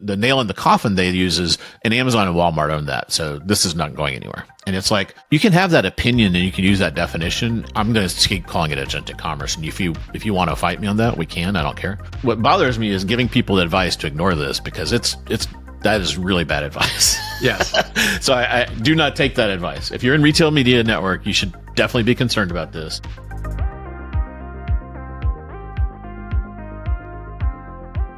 the nail in the coffin they use is, and Amazon and Walmart own that. So this is not going anywhere. And it's like, you can have that opinion and you can use that definition. I'm going to keep calling it agentic commerce. And if you want to fight me on that, we can. I don't care. What bothers me is giving people advice to ignore this, because that is really bad advice. Yes. So I do not take that advice. If you're in retail media network, you should definitely be concerned about this.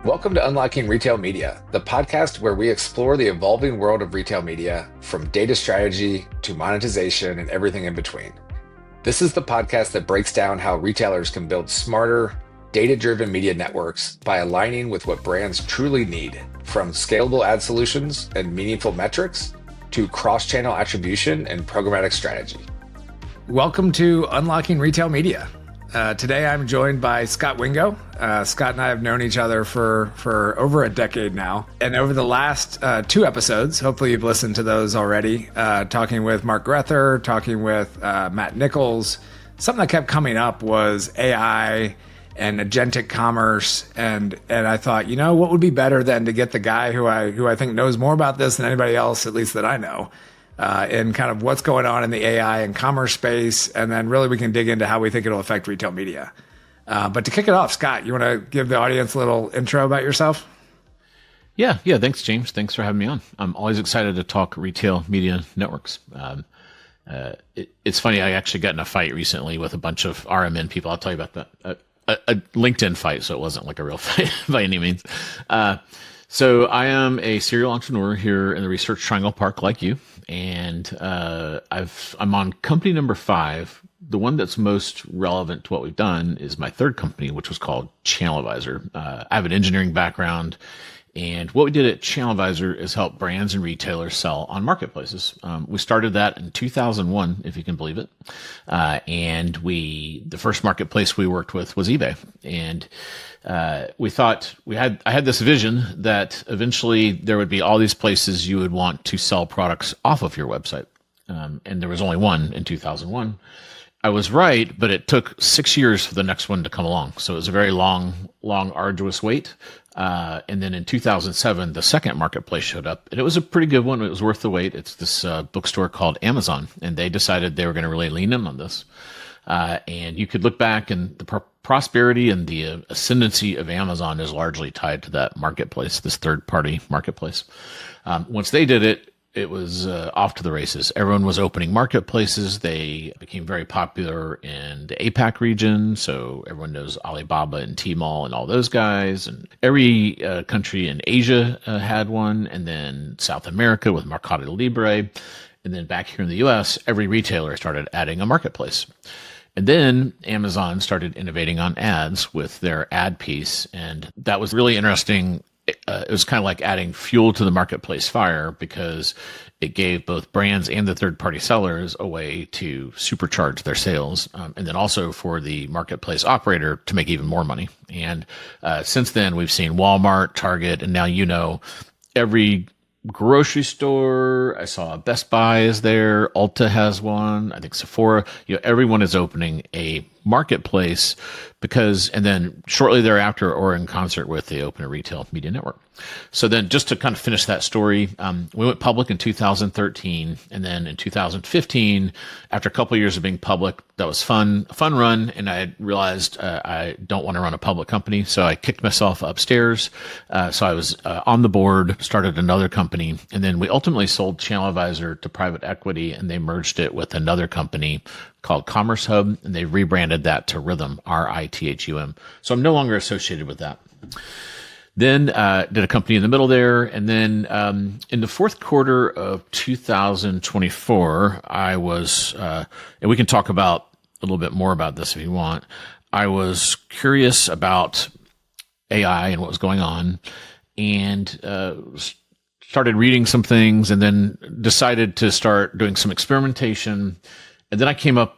Welcome to Unlocking Retail Media, the podcast where we explore the evolving world of retail media, from data strategy to monetization and everything in between. This is the podcast that breaks down how retailers can build smarter, data-driven media networks by aligning with what brands truly need, from scalable ad solutions and meaningful metrics to cross-channel attribution and programmatic strategy. Welcome to Unlocking Retail Media. Today I'm joined by Scot Wingo. Scott and I have known each other for over a decade now. And over the last 2 episodes, hopefully you've listened to those already, talking with Mark Grether, talking with Matt Nichols. Something that kept coming up was AI and agentic commerce. And I thought, what would be better than to get the guy who I think knows more about this than anybody else, at least that I know, and kind of what's going on in the AI and commerce space. And then really we can dig into how we think it'll affect retail media. But to kick it off, Scott, you want to give the audience a little intro about yourself? Yeah. Thanks, James. Thanks for having me on. I'm always excited to talk retail media networks. It's funny. I actually got in a fight recently with a bunch of RMN people. I'll tell you about that. A LinkedIn fight, so it wasn't like a real fight by any means. So I am a serial entrepreneur here in the Research Triangle Park, like you, and I'm on company number 5. The one that's most relevant to what we've done is my third company, which was called Channel Advisor. I have an engineering background, and what we did at Channel Advisor is help brands and retailers sell on marketplaces. We started that in 2001, if you can believe it. And the first marketplace we worked with was eBay. And we thought I had this vision that eventually there would be all these places you would want to sell products off of your website. And there was only one in 2001. I was right, but it took 6 years for the next one to come along. So it was a very long, arduous wait. And then in 2007, the second marketplace showed up, and it was a pretty good one. It was worth the wait. It's this bookstore called Amazon, and they decided they were going to really lean in on this. And you could look back, and the prosperity and the ascendancy of Amazon is largely tied to that marketplace, this third-party marketplace. Once they did it, it was off to the races. Everyone was opening marketplaces. They became very popular in the APAC region. So everyone knows Alibaba and Tmall and all those guys. And every country in Asia had one. And then South America with Mercado Libre. And then back here in the US, every retailer started adding a marketplace. And then Amazon started innovating on ads with their ad piece. And that was really interesting. It was kind of like adding fuel to the marketplace fire, because it gave both brands and the third-party sellers a way to supercharge their sales, and then also for the marketplace operator to make even more money. And since then, we've seen Walmart, Target, and now every grocery store. I saw Best Buy is there. Ulta has one. I think Sephora. Everyone is opening a marketplace and then shortly thereafter, or in concert with, they open a retail media network. So then, just to kind of finish that story, we went public in 2013, and then in 2015, after a couple of years of being public, that was fun run, and I realized I don't want to run a public company, so I kicked myself upstairs. So I was on the board, started another company, and then we ultimately sold Channel Advisor to private equity, and they merged it with another company called Commerce Hub, and they rebranded that to Rhythm, RITHUM. So I'm no longer associated with that. Then did a company in the middle there, and then in the fourth quarter of 2024, I was, and we can talk about a little bit more about this if you want. I was curious about AI and what was going on, and started reading some things, and then decided to start doing some experimentation. And then I came up,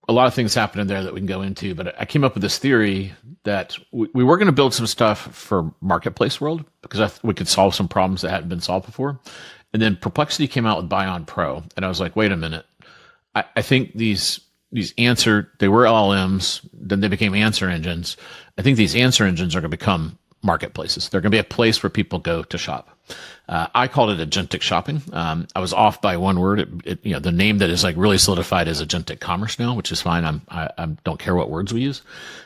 a lot of things happened in there that we can go into, but I came up with this theory that we were going to build some stuff for marketplace world, because we could solve some problems that hadn't been solved before. And then Perplexity came out with Buy on Pro. And I was like, wait a minute. I think they were LLMs, then they became answer engines. I think these answer engines are going to become marketplaces. They're going to be a place where people go to shop. I called it agentic shopping. I was off by one word. The name that is like really solidified is agentic commerce now, which is fine. I don't care what words we use.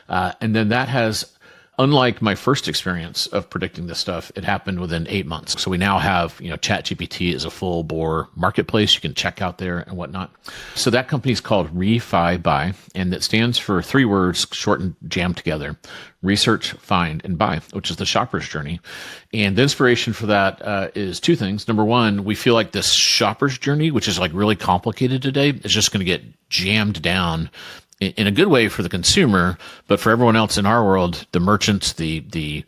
And then that has, unlike my first experience of predicting this stuff, it happened within 8 months. So we now have, ChatGPT is a full bore marketplace. You can check out there and whatnot. So that company is called RefiBuy, and it stands for 3 words short and jammed together: research, find, and buy, which is the shopper's journey. And the inspiration for that is 2 things. Number one, we feel like this shopper's journey, which is like really complicated today, is just going to get jammed down in a good way for the consumer, but for everyone else in our world, the merchants, the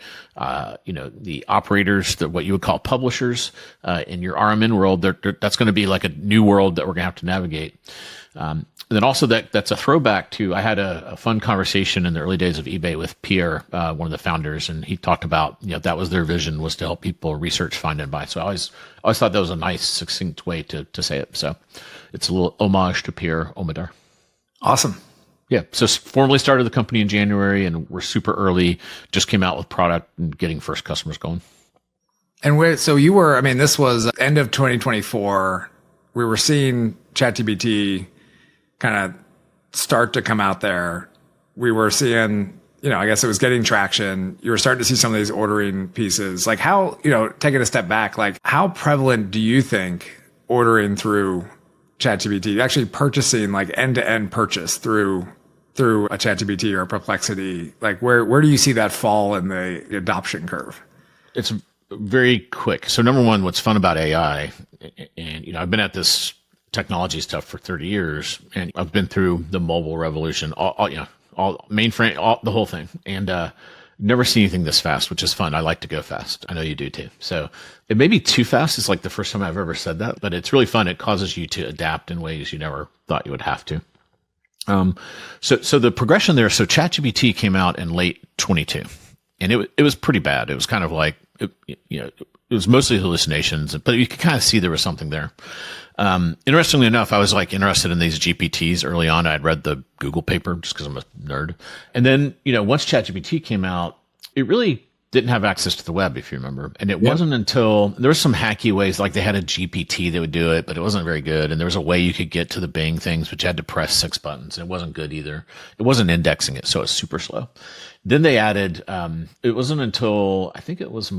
operators, what you would call publishers, in your RMN world, that's going to be like a new world that we're going to have to navigate. And then also that's a throwback to, I had a fun conversation in the early days of eBay with Pierre, one of the founders, and he talked about, that was their vision, was to help people research, find, and buy. So I always thought that was a nice, succinct way to say it. So it's a little homage to Pierre Omidyar. Awesome. Yeah. So formally started the company in January, and we're super early, just came out with product and getting first customers going. And this was end of 2024. We were seeing ChatGPT kind of start to come out there. We were seeing, I guess it was getting traction. You were starting to see some of these ordering pieces. Like how, taking a step back, like how prevalent do you think ordering through ChatGPT, actually purchasing like end-to-end purchase through a ChatGPT or a Perplexity, like where do you see that fall in the adoption curve? It's very quick. So number one, what's fun about AI, and I've been at this technology stuff for 30 years, and I've been through the mobile revolution, all mainframe, the whole thing, and never seen anything this fast, which is fun. I like to go fast. I know you do too. So it may be too fast. It's like the first time I've ever said that, but it's really fun. It causes you to adapt in ways you never thought you would have to. So the progression there, so ChatGPT came out in late 22, and it was pretty bad. It was kind of like, it was mostly hallucinations, but you could kind of see there was something there. Interestingly enough, I was like interested in these GPTs early on. I'd read the Google paper just because I'm a nerd. And then, once ChatGPT came out, it really didn't have access to the web, if you remember. And it wasn't until there was some hacky ways, like they had a GPT that would do it, but it wasn't very good. And there was a way you could get to the Bing things, which you had to press 6 buttons. And it wasn't good either. It wasn't indexing it, so it was super slow. Then they added, it wasn't until I think it was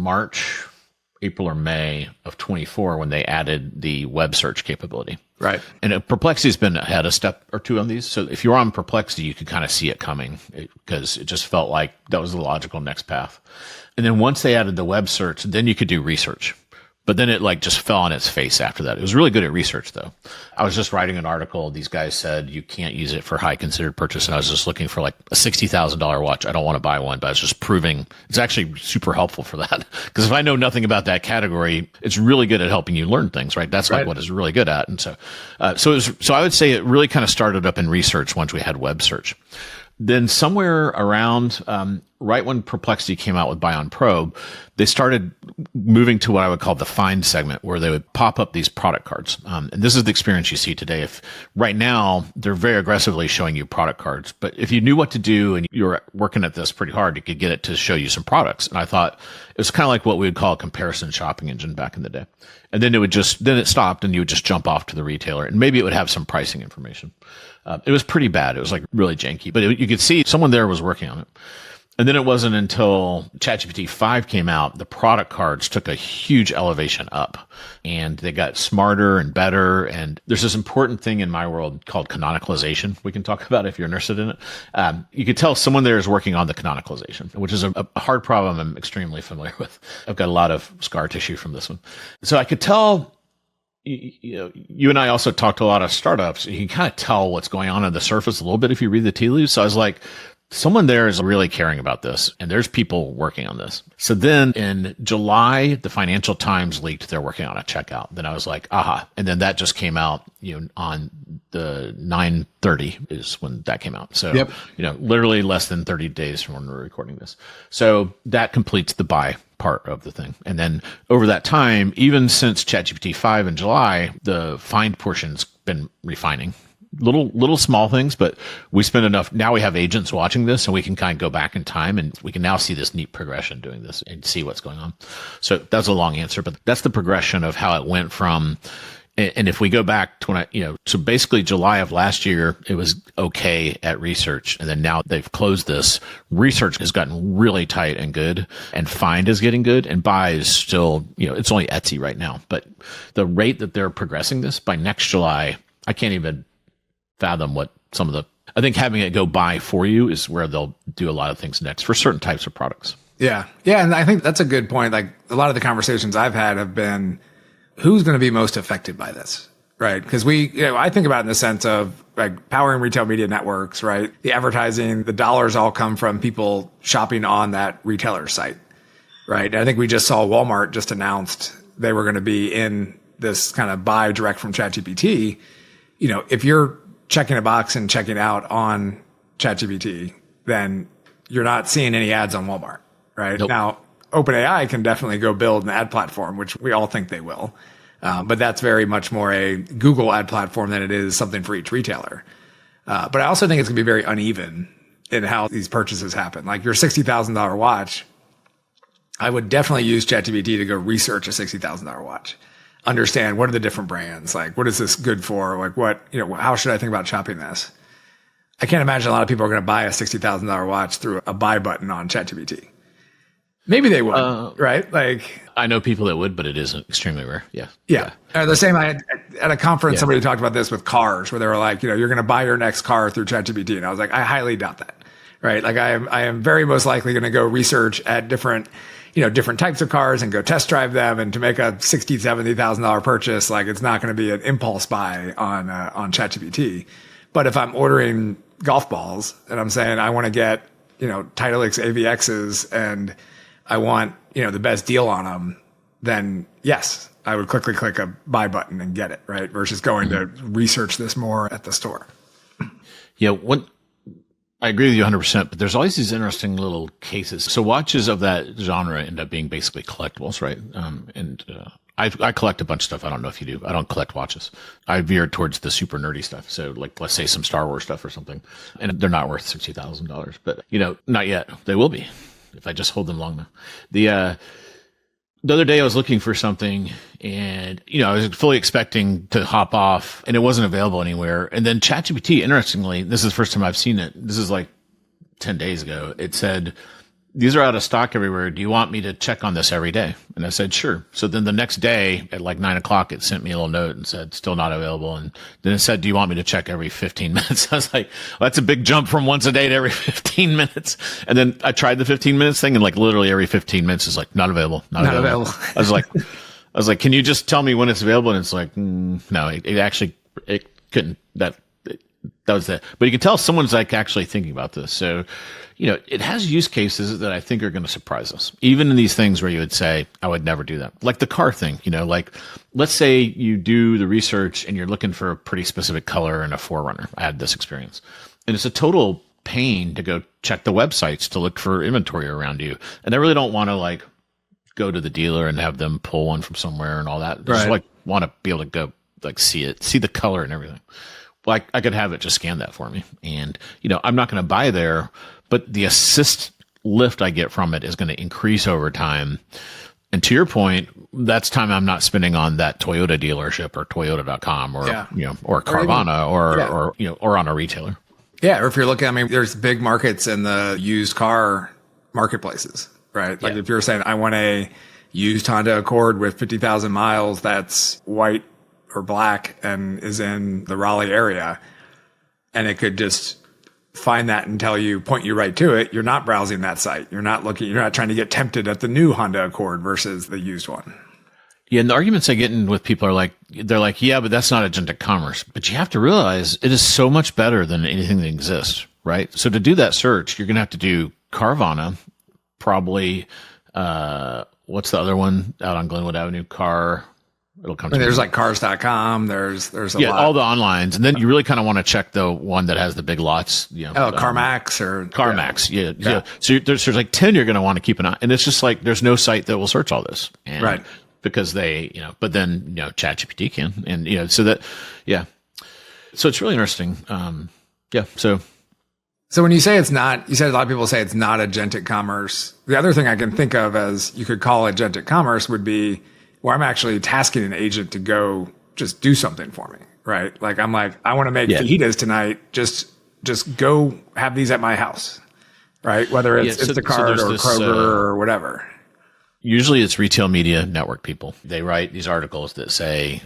April or May of 24 when they added the web search capability. Right. And Perplexity's been ahead a step or two on these. So if you're on Perplexity, you could kind of see it coming because it just felt like that was the logical next path. And then once they added the web search, then you could do research. But then it like just fell on its face after that. It was really good at research though. I was just writing an article. These guys said you can't use it for high considered purchase. And I was just looking for like a $60,000 watch. I don't want to buy one, but I was just proving it's actually super helpful for that. Because if I know nothing about that category, it's really good at helping you learn things, right? That's like what it's really good at. And so I would say it really kind of started up in research once we had web search. Then somewhere around right when Perplexity came out with Buy on Probe, they started moving to what I would call the find segment, where they would pop up these product cards. And this is the experience you see today. If right now they're very aggressively showing you product cards, but if you knew what to do and you were working at this pretty hard, you could get it to show you some products. And I thought it was kind of like what we would call a comparison shopping engine back in the day. And then it stopped and you would just jump off to the retailer and maybe it would have some pricing information. It was pretty bad. It was like really janky, but you could see someone there was working on it. And then it wasn't until ChatGPT 5 came out, the product cards took a huge elevation up and they got smarter and better. And there's this important thing in my world called canonicalization. We can talk about it if you're interested in it. You could tell someone there is working on the canonicalization, which is a hard problem I'm extremely familiar with. I've got a lot of scar tissue from this one. So I could tell, you and I also talked to a lot of startups. You can kind of tell what's going on the surface a little bit if you read the tea leaves. So I was like, someone there is really caring about this, and there's people working on this. So then in July, the Financial Times leaked they're working on a checkout. Then I was like, aha. And then that just came out, on the 9/30 is when that came out. So, literally less than 30 days from when we're recording this. So that completes the buy part of the thing. And then over that time, even since ChatGPT 5 in July, the find portion's been refining. little small things, but we spend enough. Now we have agents watching this, and we can kind of go back in time, and we can now see this neat progression doing this and see what's going on. So that's a long answer, but that's the progression of how it went from. And if we go back to when so basically July of last year, it was okay at research. And then now they've closed this. Research has gotten really tight and good, and find is getting good, and buy is still, it's only Etsy right now. But the rate that they're progressing this, by next July, I can't even fathom what I think having it go buy for you is where they'll do a lot of things next for certain types of products. Yeah. Yeah. And I think that's a good point. Like a lot of the conversations I've had have been, who's going to be most affected by this, right? Because I think about it in the sense of like powering retail media networks, right? The advertising, the dollars all come from people shopping on that retailer site, right? And I think we just saw Walmart just announced they were going to be in this kind of buy direct from ChatGPT. If you're checking a box and checking out on ChatGPT, then you're not seeing any ads on Walmart, right? Nope. Now, OpenAI can definitely go build an ad platform, which we all think they will. But that's very much more a Google ad platform than it is something for each retailer. But I also think it's going to be very uneven in how these purchases happen. Like your $60,000 watch, I would definitely use ChatGPT to go research a $60,000 watch. Understand what are the different brands? Like, what is this good for? Like how should I think about shopping this? I can't imagine a lot of people are going to buy a $60,000 watch through a buy button on ChatGPT. Maybe they would, right? Like, I know people that would, but it is extremely rare. Yeah. Yeah. The same, at a conference, somebody talked about this with cars where they were like, you're going to buy your next car through ChatGPT. And I was like, I highly doubt that, right? Like I am very most likely going to go research at different types of cars and go test drive them, and to make a $60,000, $70,000 purchase, like it's not going to be an impulse buy on ChatGPT. But if I'm ordering golf balls and I'm saying I want to get, Titleist AVXs and I want, the best deal on them, then yes, I would quickly click a buy button and get it, right? Versus going to research this more at the store. Yeah. I agree with you 100%, but there's always these interesting little cases. So watches of that genre end up being basically collectibles, right? I collect a bunch of stuff. I don't know if you do. I don't collect watches. I veered towards the super nerdy stuff. So like, let's say some Star Wars stuff or something, and they're not worth $60,000, but not yet. They will be if I just hold them long enough. The other day I was looking for something, and, I was fully expecting to hop off, and it wasn't available anywhere. And then ChatGPT, interestingly, this is the first time I've seen it. This is like 10 days ago. It said, these are out of stock everywhere. Do you want me to check on this every day? And I said, sure. So then the next day at like 9:00, it sent me a little note and said, still not available. And then it said, do you want me to check every 15 minutes? I was like, well, that's a big jump from once a day to every 15 minutes. And then I tried the 15 minutes thing, and like literally every 15 minutes is like, not available. Not available. I was like, can you just tell me when it's available? And it's like, no, it couldn't, that was that. But you can tell someone's like actually thinking about this. So, it has use cases that I think are going to surprise us, even in these things where you would say, I would never do that. Like the car thing, like let's say you do the research and you're looking for a pretty specific color in a 4Runner. I had this experience, and it's a total pain to go check the websites to look for inventory around you. And I really don't want to like go to the dealer and have them pull one from somewhere and all that. I just like want to be able to go like see the color and everything. Like I could have it just scan that for me. And, I'm not going to buy there, but the assist lift I get from it is going to increase over time. And to your point, that's time I'm not spending on that Toyota dealership or Toyota.com or, or Carvana or on a retailer. Yeah. Or if you're looking, there's big markets in the used car marketplaces, right? Like if you're saying, I want a used Honda Accord with 50,000 miles that's white or black and is in the Raleigh area, and it could just find that and point you right to it. You're not browsing that site. You're not trying to get tempted at the new Honda Accord versus the used one. Yeah. And the arguments I get in with people are like, yeah, but that's not agentic commerce. But you have to realize it is so much better than anything that exists, right? So to do that search, you're going to have to do Carvana, probably, what's the other one out on Glenwood Avenue? It'll come to there's like cars.com. There's a lot. All the onlines. And then you really kind of want to check the one that has the big lots. CarMax or CarMax. Yeah. So there's like 10 you're going to want to keep an eye. And it's just like, there's no site that will search all this. And because they, but then, ChatGPT can. And, so that, yeah. So it's really interesting. Yeah. So when you say it's not, you said a lot of people say it's not agentic commerce. The other thing I can think of as you could call agentic commerce would be where I'm actually tasking an agent to go just do something for me, right? Like I want to make fajitas tonight. Just go have these at my house, right? Whether it's Instacart or Kroger or whatever. Usually it's retail media network people. They write these articles that say,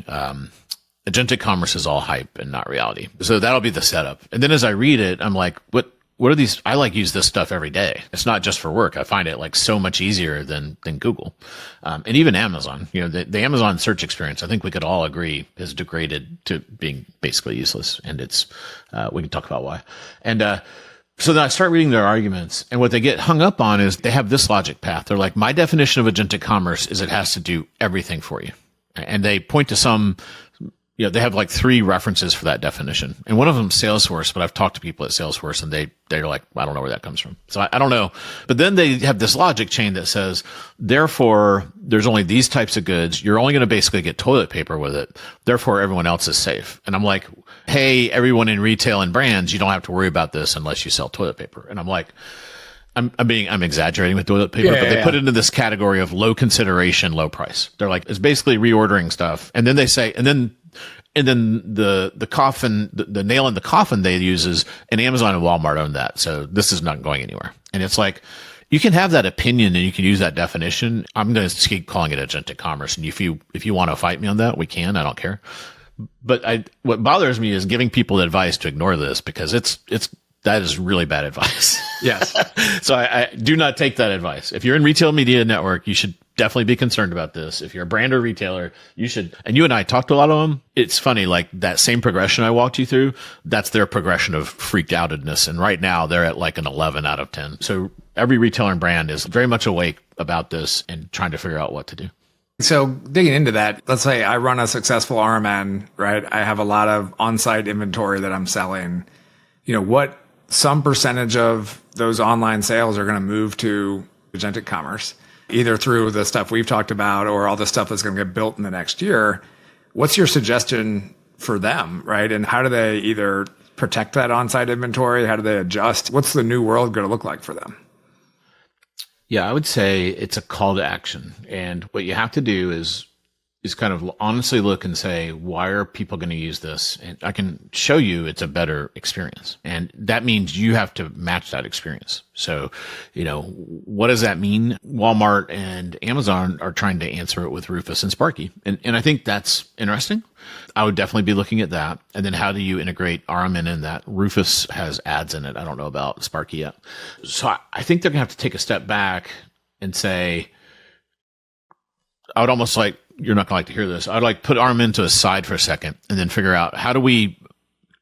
agentic commerce is all hype and not reality. So that'll be the setup. And then as I read it, I'm like, what are these? I use this stuff every day. It's not just for work. I find it like so much easier than Google. And even Amazon, the Amazon search experience, I think we could all agree is degraded to being basically useless. And it's, we can talk about why. And, so then I start reading their arguments, and what they get hung up on is they have this logic path. They're like, my definition of agentic commerce is it has to do everything for you. And they point to some, they have like 3 references for that definition. And one of them is Salesforce, but I've talked to people at Salesforce and they're like, I don't know where that comes from. So I don't know. But then they have this logic chain that says, therefore, there's only these types of goods. You're only going to basically get toilet paper with it. Therefore, everyone else is safe. And I'm like, hey, everyone in retail and brands, you don't have to worry about this unless you sell toilet paper. And I'm like, I'm exaggerating with toilet paper, but they put it into this category of low consideration, low price. They're like, it's basically reordering stuff. And then they say, and then the coffin, the nail in the coffin they use is, and Amazon and Walmart own that. So this is not going anywhere. And it's like, you can have that opinion and you can use that definition. I'm going to keep calling it agentic commerce. And if you want to fight me on that, we can, I don't care. But what bothers me is giving people advice to ignore this, because that is really bad advice. Yes. So I do not take that advice. If you're in retail media network, you should definitely be concerned about this. If you're a brand or retailer, you should, and you and I talked to a lot of them. It's funny, like that same progression I walked you through, that's their progression of freaked outedness. And right now they're at like an 11 out of 10. So every retailer and brand is very much awake about this and trying to figure out what to do. So digging into that, let's say I run a successful RMN, right? I have a lot of on-site inventory that I'm selling. What some percentage of those online sales are going to move to agentic commerce, either through the stuff we've talked about or all the stuff that's going to get built in the next year. What's your suggestion for them, right? And how do they either protect that on-site inventory? How do they adjust? What's the new world going to look like for them? Yeah, I would say it's a call to action. And what you have to do is kind of honestly look and say, why are people going to use this? And I can show you it's a better experience. And that means you have to match that experience. So, what does that mean? Walmart and Amazon are trying to answer it with Rufus and Sparky. And I think that's interesting. I would definitely be looking at that. And then how do you integrate RMN in that? Rufus has ads in it. I don't know about Sparky yet. So I think they're going to have to take a step back and say, I would almost like, you're not going to like to hear this, I'd like put RMN to a side for a second and then figure out how do we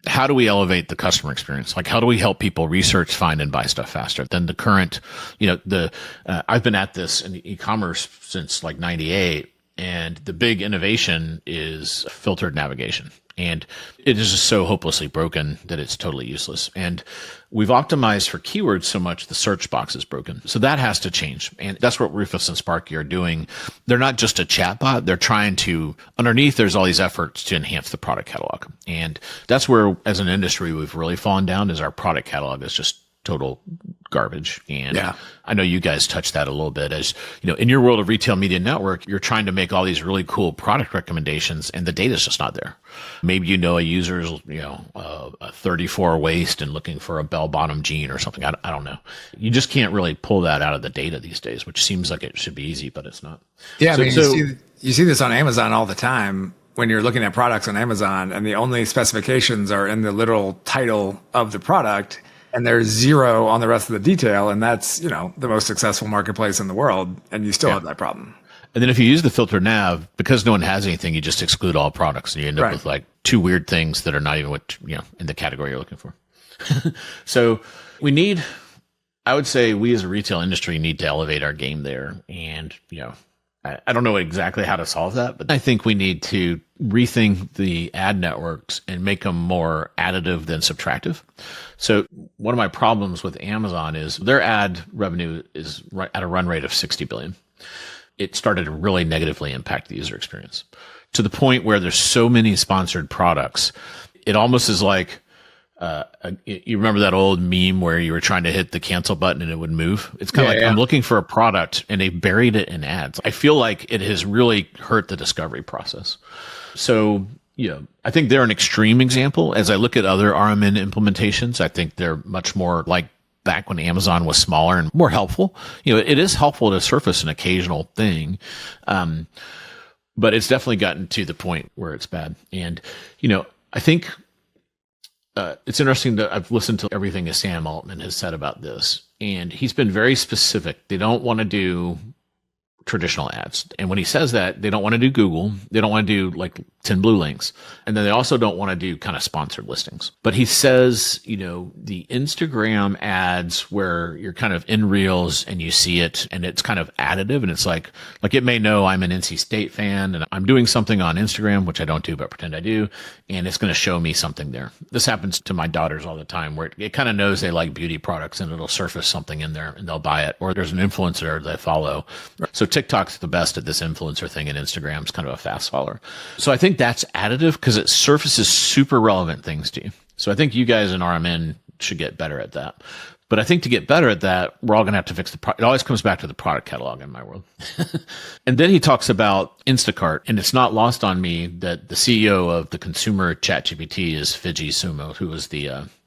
elevate the customer experience? Like, how do we help people research, find, and buy stuff faster than the current, I've been at this in e-commerce since like 98. And the big innovation is filtered navigation. And it is just so hopelessly broken that it's totally useless. And we've optimized for keywords so much, the search box is broken. So that has to change. And that's what Rufus and Sparky are doing. They're not just a chatbot. They're trying to, underneath, there's all these efforts to enhance the product catalog. And that's where, as an industry, we've really fallen down, is our product catalog is just total garbage. And I know you guys touched that a little bit. As in your world of retail media network, you're trying to make all these really cool product recommendations and the data's just not there. Maybe a user's a 34 waist and looking for a bell bottom jean or something. I don't know. You just can't really pull that out of the data these days, which seems like it should be easy, but it's not. Yeah, you see this on Amazon all the time. When you're looking at products on Amazon and the only specifications are in the literal title of the product, and there's zero on the rest of the detail, and that's, the most successful marketplace in the world, and you still have that problem. And then if you use the filter nav, because no one has anything, you just exclude all products, and you end up with like 2 weird things that are not even what, in the category you're looking for. So I would say we as a retail industry need to elevate our game there. And, I don't know exactly how to solve that, but I think we need to rethink the ad networks and make them more additive than subtractive. So one of my problems with Amazon is their ad revenue is at a run rate of 60 billion. It started to really negatively impact the user experience to the point where there's so many sponsored products. it almost is like, you remember that old meme where you were trying to hit the cancel button and it would move? It's kind of like, I'm looking for a product and they buried it in ads. I feel like it has really hurt the discovery process. So, I think they're an extreme example. As I look at other RMN implementations, I think they're much more like back when Amazon was smaller and more helpful. It is helpful to surface an occasional thing. But it's definitely gotten to the point where it's bad. And, I think, it's interesting that I've listened to everything that Sam Altman has said about this, and he's been very specific. They don't want to do traditional ads. And when he says that, they don't want to do Google. They don't want to do like 10 blue links. And then they also don't want to do kind of sponsored listings. But he says, the Instagram ads where you're kind of in Reels and you see it and it's kind of additive, and it's like it may know I'm an NC State fan and I'm doing something on Instagram, which I don't do, but pretend I do. And it's going to show me something there. This happens to my daughters all the time, where it kind of knows they like beauty products and it'll surface something in there and they'll buy it. Or there's an influencer they follow. So TikTok's the best at this influencer thing, and Instagram's kind of a fast follower. So I think that's additive because it surfaces super relevant things to you. So I think you guys in RMN should get better at that. But I think to get better at that, we're all going to have to fix it always comes back to the product catalog in my world. And then he talks about Instacart, and it's not lost on me that the CEO of the consumer ChatGPT is Fidji Sumo, who was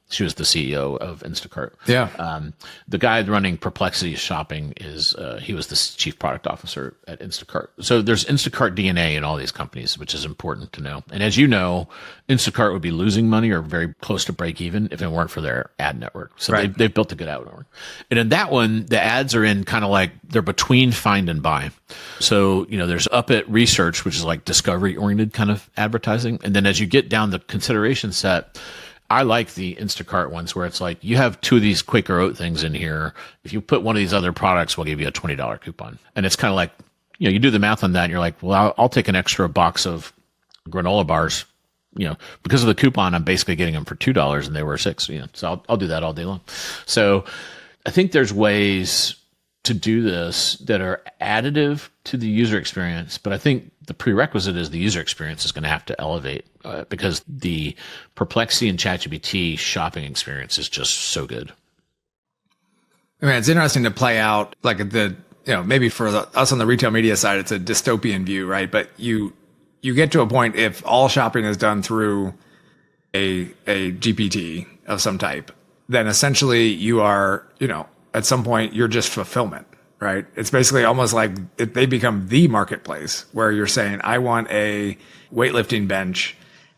she was the CEO of Instacart. Yeah. The guy running Perplexity Shopping he was the chief product officer at Instacart. So there's Instacart DNA in all these companies, which is important to know. And as you know, Instacart would be losing money or very close to break even if it weren't for their ad network. So they've built a good ad network. And in that one, the ads are in kind of like they're between find and buy. So, there's up at research, which is like discovery oriented kind of advertising. And then as you get down the consideration set, I like the Instacart ones where it's like, you have 2 of these Quaker Oat things in here. If you put one of these other products, we'll give you a $20 coupon. And it's kind of like, you do the math on that and you're like, well, I'll take an extra box of granola bars, because of the coupon, I'm basically getting them for $2 and they were $6. So I'll do that all day long. So I think there's ways to do this that are additive to the user experience, but I think the prerequisite is the user experience is going to have to elevate because the Perplexity and ChatGPT shopping experience is just so good. I mean, it's interesting to play out like maybe for us on the retail media side, it's a dystopian view, right? But you get to a point if all shopping is done through a GPT of some type, then essentially you are, at some point you're just fulfillment, right? It's basically almost like they become the marketplace where you're saying, I want a weightlifting bench,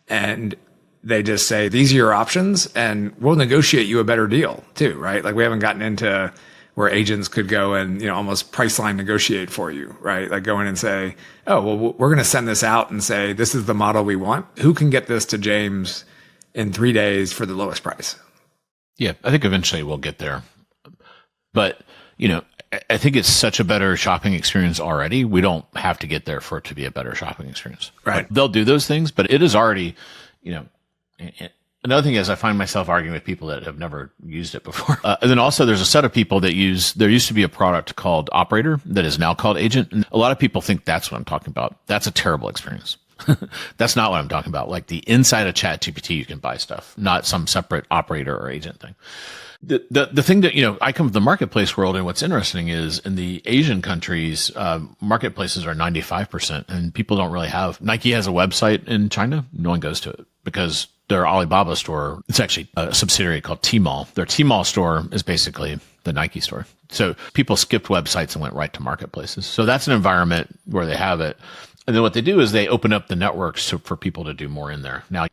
and they just say, these are your options and we'll negotiate you a better deal too, right? Like we haven't gotten into where agents could go and, almost price line negotiate for you, right? Like go in and say, oh, well, we're going to send this out and say, this is the model we want. Who can get this to James in 3 days for the lowest price? Yeah, I think eventually we'll get there. But, I think it's such a better shopping experience already. We don't have to get there for it to be a better shopping experience. Right. Like, they'll do those things, but it is already, another thing is I find myself arguing with people that have never used it before. And then also there's a set of people that there used to be a product called Operator that is now called Agent. And a lot of people think that's what I'm talking about. That's a terrible experience. That's not what I'm talking about. Like the inside of ChatGPT, you can buy stuff, not some separate operator or agent thing. The thing that, I come from the marketplace world, and what's interesting is in the Asian countries, marketplaces are 95%, and people don't really have. Nike has a website in China. No one goes to it because their Alibaba store, it's actually a subsidiary called Tmall. Their Tmall store is basically the Nike store. So people skipped websites and went right to marketplaces. So that's an environment where they have it. And then what they do is they open up the networks for people to do more in there. Now,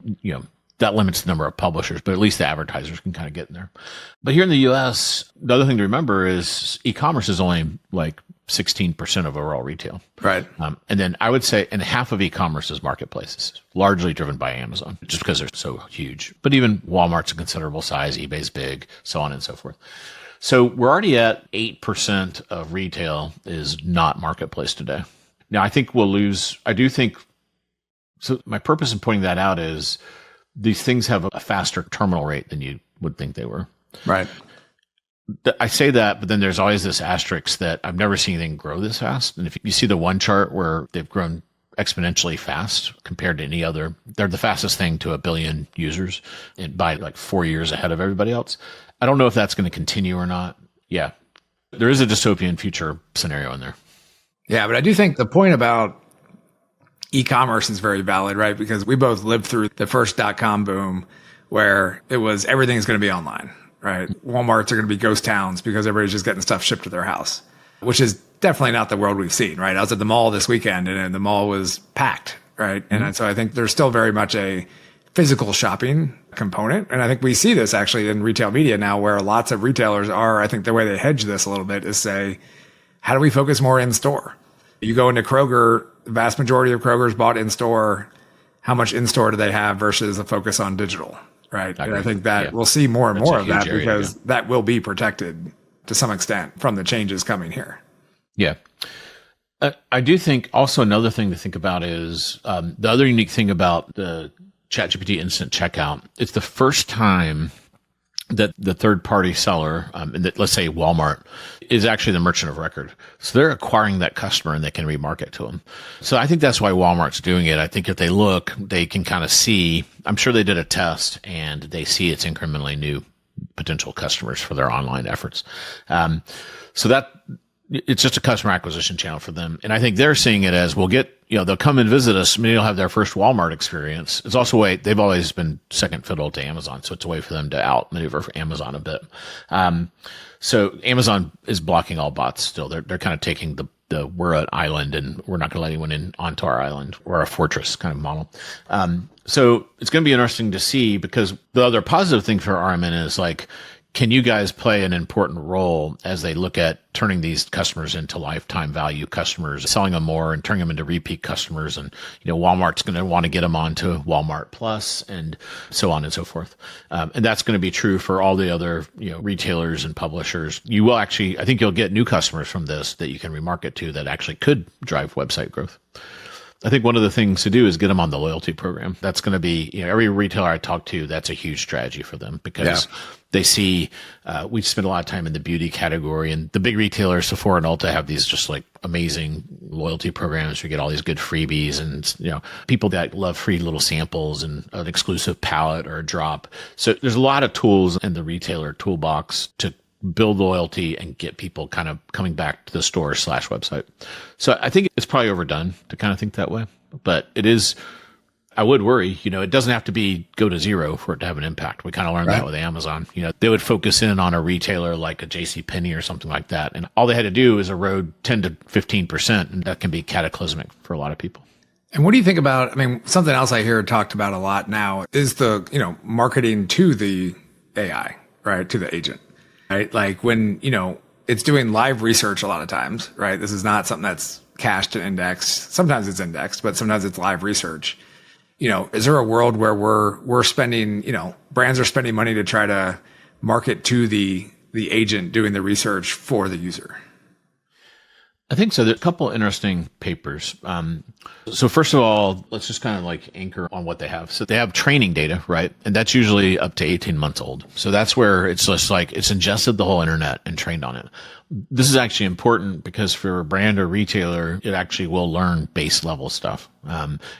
that limits the number of publishers, but at least the advertisers can kind of get in there. But here in the US, the other thing to remember is e-commerce is only like 16% of overall retail. Right. And then I would say, and half of e-commerce is marketplaces, largely driven by Amazon, just because they're so huge. But even Walmart's a considerable size, eBay's big, so on and so forth. So we're already at 8% of retail is not marketplace today. Now, I think we'll lose. I do think. So my purpose in pointing that out is these things have a faster terminal rate than you would think they were. Right. I say that, but then there's always this asterisk that I've never seen anything grow this fast. And if you see the one chart where they've grown exponentially fast compared to any other. They're the fastest thing to 1 billion users and by like 4 years ahead of everybody else. I don't know if that's going to continue or not. Yeah. There is a dystopian future scenario in there. Yeah, but I do think the point about e-commerce is very valid, right? Because we both lived through the first .com boom where it was everything's going to be online, right? Walmarts are going to be ghost towns because everybody's just getting stuff shipped to their house, which is definitely not the world we've seen, right? I was at the mall this weekend and the mall was packed, right? Mm-hmm. And so I think there's still very much a physical shopping component. And I think we see this actually in retail media now where lots of retailers are, I think the way they hedge this a little bit is say, how do we focus more in store? You go into Kroger, the vast majority of Kroger's bought in store. How much in store do they have versus a focus on digital, right? And I think that we'll see more and more of that because that will be protected to some extent from the changes coming here. Yeah. I do think also another thing to think about is the other unique thing about the ChatGPT instant checkout. It's the first time that the third-party seller, let's say Walmart, is actually the merchant of record. So they're acquiring that customer and they can remarket to them. So I think that's why Walmart's doing it. I think if they look, they can kind of see, I'm sure they did a test and they see it's incrementally new potential customers for their online efforts. So that it's just a customer acquisition channel for them. And I think they're seeing it as we'll get, they'll come and visit us. Maybe they'll have their first Walmart experience. It's also a way they've always been second fiddle to Amazon. So it's a way for them to outmaneuver for Amazon a bit. So Amazon is blocking all bots still. They're kind of taking we're an island and we're not going to let anyone in onto our island. We're a fortress kind of model. So it's going to be interesting to see because the other positive thing for RMN is like, can you guys play an important role as they look at turning these customers into lifetime value customers, selling them more and turning them into repeat customers? And, Walmart's going to want to get them onto Walmart Plus and so on and so forth. And that's going to be true for all the other, retailers and publishers. You will actually, I think you'll get new customers from this that you can remarket to that actually could drive website growth. I think one of the things to do is get them on the loyalty program. That's going to be, every retailer I talk to, that's a huge strategy for them because they see, we spend a lot of time in the beauty category and the big retailers, Sephora and Ulta have these just like amazing loyalty programs. You get all these good freebies and, people that love free little samples and an exclusive palette or a drop. So there's a lot of tools in the retailer toolbox to build loyalty and get people kind of coming back to the store / website. So I think it's probably overdone to kind of think that way, but it is, I would worry, it doesn't have to go to zero for it to have an impact. We kind of learned that with Amazon. They would focus in on a retailer like a JCPenney or something like that. And all they had to do is erode 10 to 15%. And that can be cataclysmic for a lot of people. And what do you think about, something else I hear talked about a lot now is the, marketing to the AI, right? To the agent. Right? Like when, it's doing live research a lot of times, right? This is not something that's cached and indexed. Sometimes it's indexed, but sometimes it's live research. Is there a world where we're spending, brands are spending money to try to market to the agent doing the research for the user? I think so. There's a couple interesting papers. So first of all, let's just kind of like anchor on what they have. So they have training data, right? And that's usually up to 18 months old. So that's where it's just like it's ingested the whole internet and trained on it. This is actually important because for a brand or retailer, it actually will learn base level stuff.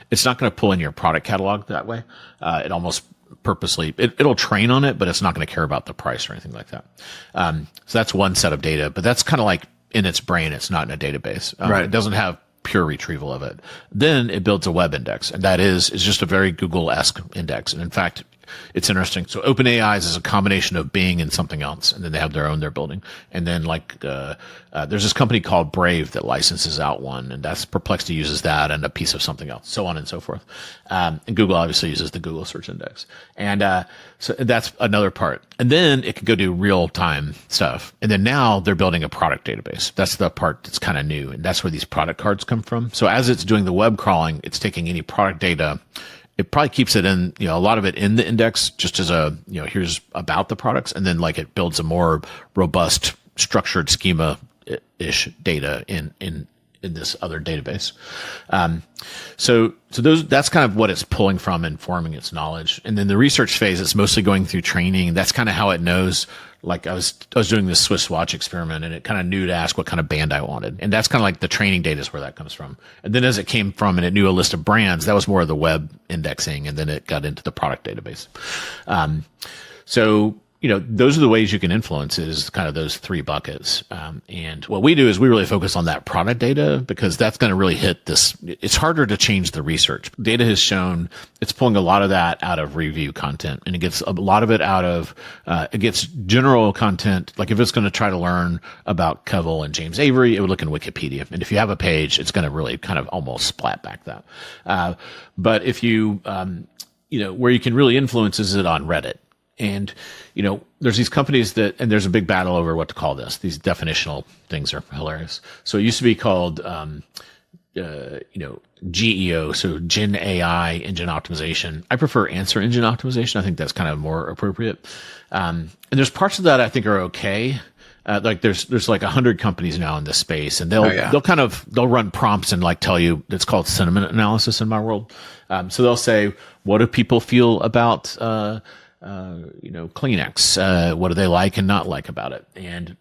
It's not going to pull in your product catalog that way. It almost purposely, it'll train on it, but it's not going to care about the price or anything like that. So that's one set of data, but that's kind of like in its brain. It's not in a database. It doesn't have pure retrieval of it. Then it builds a web index, and that is just a very Google-esque index. And in fact, it's interesting. So OpenAI is a combination of Bing and something else, and then they have their own they're building. And then there's this company called Brave that licenses out one, and that's Perplexity uses that and a piece of something else, so on and so forth. And Google obviously uses the Google search index. And so that's another part. And then it can go do real-time stuff. And then now they're building a product database. That's the part that's kind of new, and that's where these product cards come from. So as it's doing the web crawling, it's taking any product data. It probably keeps it in, a lot of it in the index just as a, here's about the products. And then like it builds a more robust structured schema ish data in this other database. That's kind of what it's pulling from and forming its knowledge. And then the research phase, it's mostly going through training. That's kind of how it knows. Like I was doing this Swiss watch experiment, and it kind of knew to ask what kind of band I wanted. And that's kind of like the training data is where that comes from. And then as it came from and it knew a list of brands, that was more of the web indexing. And then it got into the product database. Those are the ways you can influence is kind of those three buckets. And what we do is we really focus on that product data because that's going to really hit this. It's harder to change the research. Data has shown it's pulling a lot of that out of review content, and it gets a lot of it out of, it gets general content. Like if it's going to try to learn about Kevel and James Avery, it would look in Wikipedia. And if you have a page, it's going to really kind of almost splat back that. But if you, where you can really influence is it on Reddit. And, there's these companies and there's a big battle over what to call this. These definitional things are hilarious. So it used to be called, GEO. So Gen AI engine optimization. I prefer answer engine optimization. I think that's kind of more appropriate. And there's parts of that I think are okay. Like there's like 100 companies now in this space, and they'll run prompts and like tell you it's called sentiment analysis in my world. So they'll say, what do people feel about, Kleenex, what do they like and not like about it? And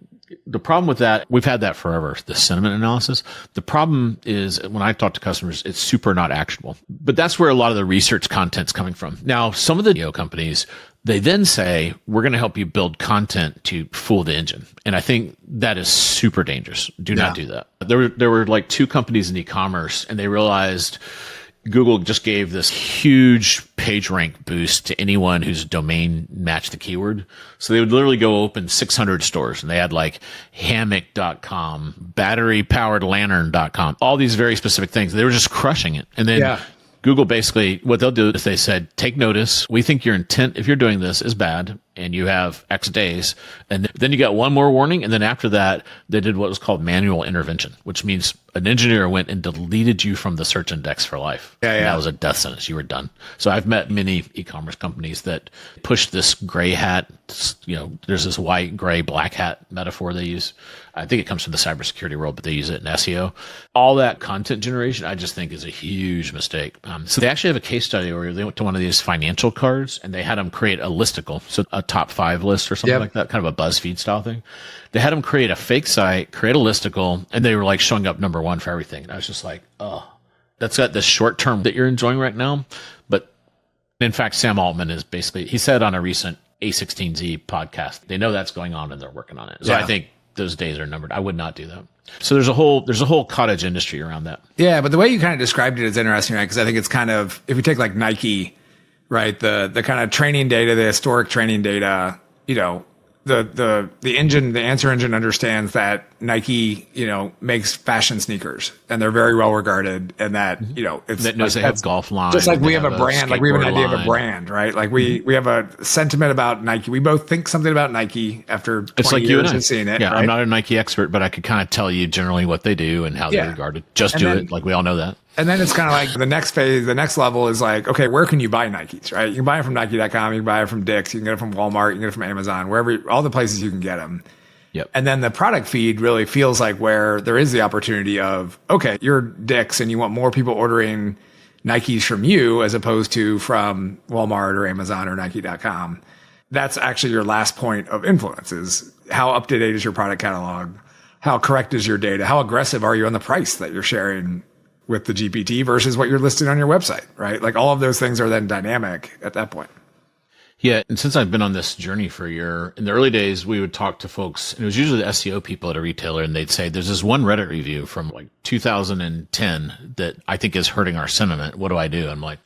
the problem with that, we've had that forever, the sentiment analysis. The problem is when I talk to customers, it's super not actionable. But that's where a lot of the research content's coming from. Now, some of the companies, they then say, we're going to help you build content to fool the engine. And I think that is super dangerous. Do not do that. There were like two companies in e-commerce, and they realized Google just gave this huge page rank boost to anyone whose domain matched the keyword. So they would literally go open 600 stores, and they had like hammock.com, battery-powered-lantern.com, all these very specific things. They were just crushing it. And then Google basically, what they'll do is they said, take notice. We think your intent, if you're doing this, is bad, and you have X days. And then you got one more warning. And then after that, they did what was called manual intervention, which means an engineer went and deleted you from the search index for life. And that was a death sentence. You were done. So I've met many e-commerce companies that push this gray hat. There's this white, gray, black hat metaphor they use. I think it comes from the cybersecurity world, but they use it in SEO. All that content generation, I just think is a huge mistake. So they actually have a case study where they went to one of these financial cards and they had them create a listicle. So a top 5 list or something like that, kind of a BuzzFeed style thing. They had them create a fake site, create a listicle, and they were like showing up number 1 for everything. And I was just like, oh, that's got the short term that you're enjoying right now. But in fact, Sam Altman is basically, he said on a recent A16Z podcast, they know that's going on and they're working on it. So I think those days are numbered. I would not do that. So there's a whole cottage industry around that. Yeah, but the way you kind of described it is interesting, right? Because I think it's kind of, if you take like Nike, right, the kind of training data, the historic training data, the engine, the answer engine understands that Nike, makes fashion sneakers, and they're very well regarded, and that, it's that knows they have golf line. Just like we have a brand, like we have an idea of a brand, right? Like we have a sentiment about Nike. We both think something about Nike after 20 it's like years you and I. of seeing it. Yeah, right? I'm not a Nike expert, but I could kind of tell you generally what they do and how they're regarded. Just do it. Like we all know that. And then it's kind of like the next phase, the next level is like, okay, where can you buy Nikes, right? You can buy it from Nike.com, you can buy it from Dick's, you can get it from Walmart, you can get it from Amazon, wherever, all the places you can get them. Yep. And then the product feed really feels like where there is the opportunity of, okay, you're Dick's and you want more people ordering Nikes from you as opposed to from Walmart or Amazon or Nike.com. That's actually your last point of influence is how up to date is your product catalog? How correct is your data? How aggressive are you on the price that you're sharing with the GPT versus what you're listing on your website, right? Like all of those things are then dynamic at that point. Yeah, and since I've been on this journey for a year, in the early days, we would talk to folks, and it was usually the SEO people at a retailer, and they'd say, there's this one Reddit review from like 2010 that I think is hurting our sentiment. What do I do? I'm like,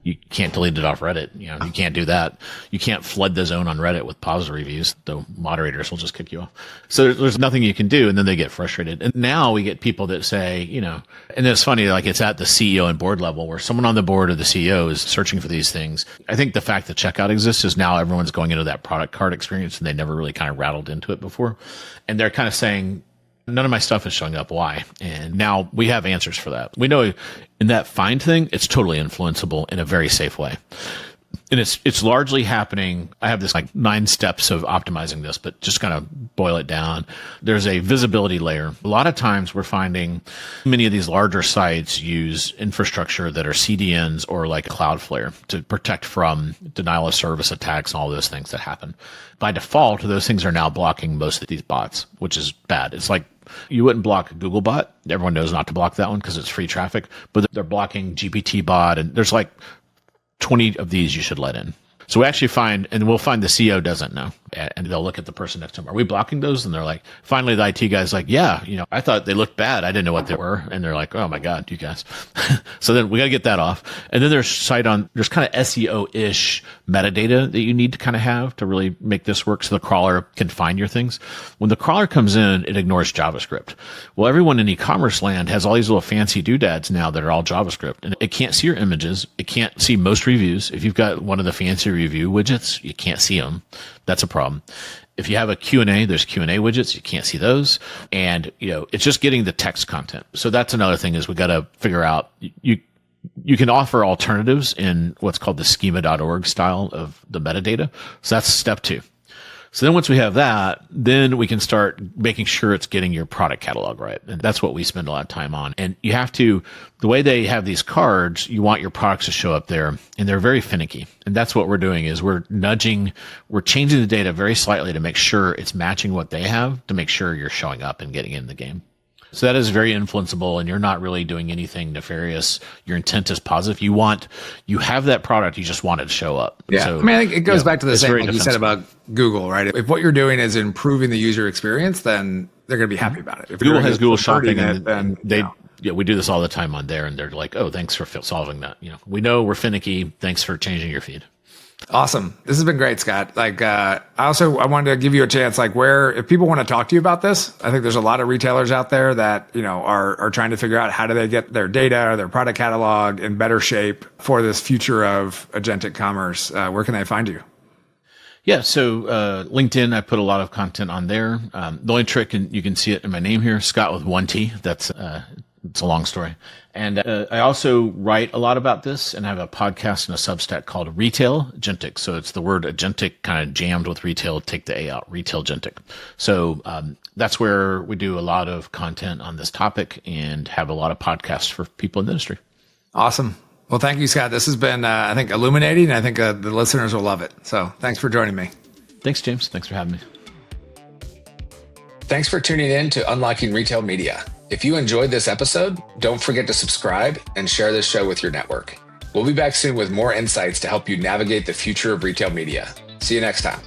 you can't delete it off Reddit. You can't do that. You can't flood the zone on Reddit with positive reviews. The moderators will just kick you off. So there's nothing you can do, and then they get frustrated. And now we get people that say, and it's funny, like it's at the CEO and board level where someone on the board or the CEO is searching for these things. I think the fact that checkout exists is now everyone's going into that product cart experience, and they never really kind of rattled into it before. And they're kind of saying, none of my stuff is showing up. Why? And now we have answers for that. We know in that find thing, it's totally influenceable in a very safe way. And it's largely happening. I have this like 9 steps of optimizing this, but just kind of boil it down. There's a visibility layer. A lot of times we're finding many of these larger sites use infrastructure that are CDNs or like Cloudflare to protect from denial of service attacks and all those things that happen. By default, those things are now blocking most of these bots, which is bad. It's like you wouldn't block a Google bot. Everyone knows not to block that one because it's free traffic, but they're blocking GPT bot, and there's like 20 of these you should let in. So we actually find, and we'll find the CEO doesn't know, and they'll look at the person next to them. Are we blocking those? And they're like, finally the IT guy's like, yeah, I thought they looked bad. I didn't know what they were. And they're like, oh my God, you guys. So then we got to get that off. And then there's kind of SEO-ish metadata that you need to kind of have to really make this work so the crawler can find your things. When the crawler comes in, it ignores JavaScript. Well, everyone in e-commerce land has all these little fancy doodads now that are all JavaScript, and it can't see your images. It can't see most reviews. If you've got one of the fancy review widgets, you can't see them. That's a problem. If you have a Q&A, there's Q&A widgets. You can't see those. And, it's just getting the text content. So that's another thing is we got to figure out, you can offer alternatives in what's called the schema.org style of the metadata. So that's step 2. So then once we have that, then we can start making sure it's getting your product catalog right. And that's what we spend a lot of time on. And you have to, the way they have these cards, you want your products to show up there, and they're very finicky. And that's what we're doing is we're changing the data very slightly to make sure it's matching what they have, to make sure you're showing up and getting in the game. So that is very influenceable, and you're not really doing anything nefarious. Your intent is positive. You have that product, you just want it to show up. Yeah. So, I mean, I think it goes back to the same, like you said about Google, right? If what you're doing is improving the user experience, then they're going to be happy about it. If Google has Google Shopping, then we do this all the time on there, and they're like, oh, thanks for solving that. We know we're finicky. Thanks for changing your feed. Awesome. This has been great, Scott. I wanted to give you a chance, if people want to talk to you about this, I think there's a lot of retailers out there that, are trying to figure out how do they get their data or their product catalog in better shape for this future of agentic commerce. Where can they find you? Yeah. So, LinkedIn, I put a lot of content on there. The only trick, and you can see it in my name here, Scott with 1 T. That's, it's a long story. And I also write a lot about this, and I have a podcast and a Substack called Retail Agentic. So it's the word agentic kind of jammed with retail, take the A out, Retail Agentic. So that's where we do a lot of content on this topic and have a lot of podcasts for people in the industry. Awesome. Well, thank you, Scott. This has been, I think, illuminating, and I think the listeners will love it. So thanks for joining me. Thanks, James. Thanks for having me. Thanks for tuning in to Unlocking Retail Media. If you enjoyed this episode, don't forget to subscribe and share this show with your network. We'll be back soon with more insights to help you navigate the future of retail media. See you next time.